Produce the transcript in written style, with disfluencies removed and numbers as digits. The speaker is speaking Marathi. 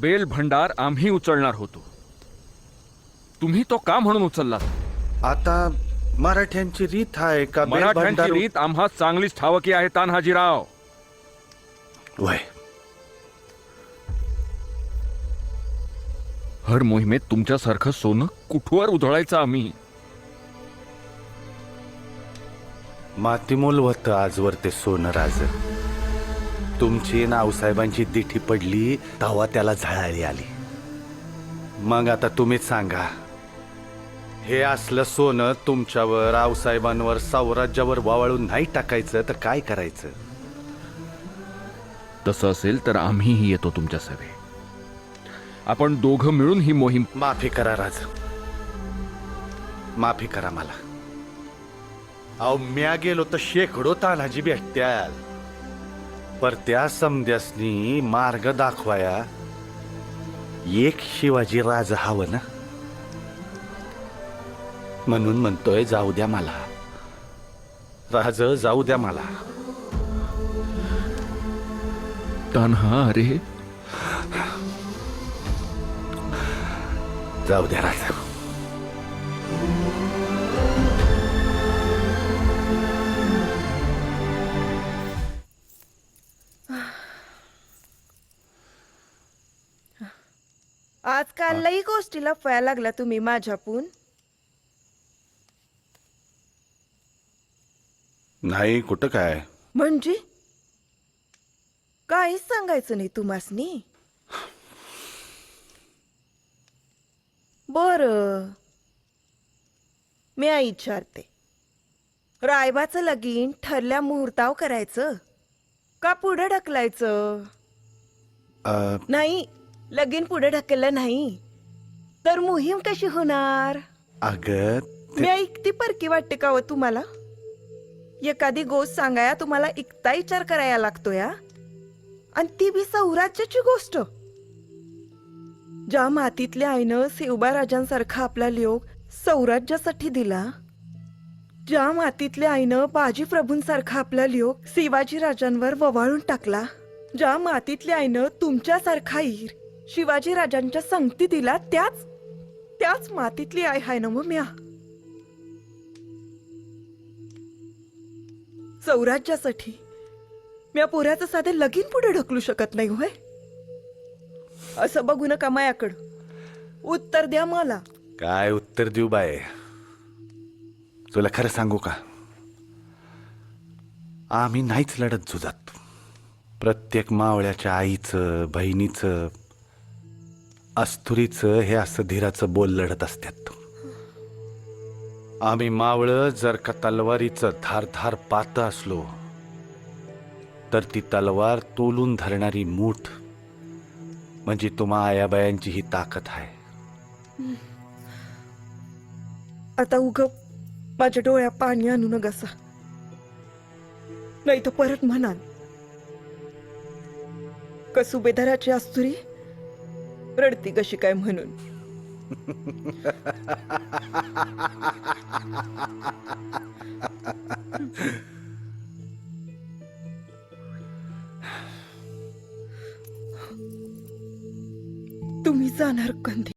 बेल भंडार आम्ही उचलणार होतो, तुम्ही तो का म्हणून उचललात? आता मराठ्यांची रीत आहे का बेल मराठ्यांची भंडार रीत आम्हा चांगलीच ठावकी आहे तान्हाजीराव. वय हर मोहिमेत तुमच्यासारखं सोनं कुठवर उधळायचं आम्ही? मातीमोल होतं आजवर ते सोनं राज. तुमची नावसाहेबांची दिठी पडली तेव्हा त्याला झळाळी आली. मग आता तुम्हीच सांगा, हे असलं सोनं तुमच्यावर, आऊसाहेबांवर, साम्राज्यावर वावळून नाही टाकायचं तर काय करायचं? तसं असेल तर आम्हीही येतो तुमच्या सभेत. आपण दोघं मिळून ही मोहीम. माफी करा राज, माफी करा मला. अहो म्या गेलो तर शेकडो तान्हाजी भेटत्याल, पर त्या समद्यासनी मार्ग दाखवाया एक शिवाजी राज हवं ना. म्हणून म्हणतोय जाऊ द्या मला राज, जाऊ द्या मला. तान्हा, अरे जाऊ द्या राज. आजकाल लई गोष्टीला फळा लागला तुम्ही माझ्यापून. नाही कुठं काय. म्हणजे काहीच सांगायचं नाही तुम्हासनी? बर, मी विचारते, रायबाचं लगीन ठरल्या मुहूर्ताव करायचं का पुढे ढकलायचं? नाही, लगीन पुढे ढकललं नाही तर मोहीम कशी होणार? अगं मी ऐकती परकी वाटते का व तुम्हाला? एखादी गोष्ट सांगाया तुम्हाला इकता विचार करायला लागतो या, आणि ती बी सौराज्याची गोष्ट. ज्या मातीतल्या आईनं शिवबा राजांसारखा आपला लियोग सौराज्यासाठी दिला, ज्या मातीतल्या आईनं बाजी प्रभूंसारखा आपला लियोग शिवाजी राजांवर ववाळून टाकला, ज्या मातीतल्या आईनं तुमच्यासारखा ईर शिवाजी राजांच्या संगती दिला, त्याच मातीतली आई हाय ना मग म्या. सौराज्यासाठी म्या पोऱ्याचं साधे लगीन पुढे ढकलू शकत नाही होय. असं बघू नका मायाकडं, उत्तर द्या मला. काय उत्तर देऊ बाय? तुला खरं सांगू का, आम्ही नाहीच लढत जुजात. प्रत्येक मावळ्याच्या आईचं, बहिणीचं, अस्तुरीचं हे असं धीराचं बोल लढत असतात. आम्ही मावळं जर का तलवारीचं धारधार पात असलो तर ती तलवार तोलून धरणारी मूठ म्हणजे तुम्हा आयाबायांची ही ताकद आहे. आता उग माझ्या डोळ्या पाणी आणू नका, नाही तर परत म्हणाल का सुभेदाराची अस्तुरी रडती कशी काय म्हणून. तुम्ही जाणार कंदी?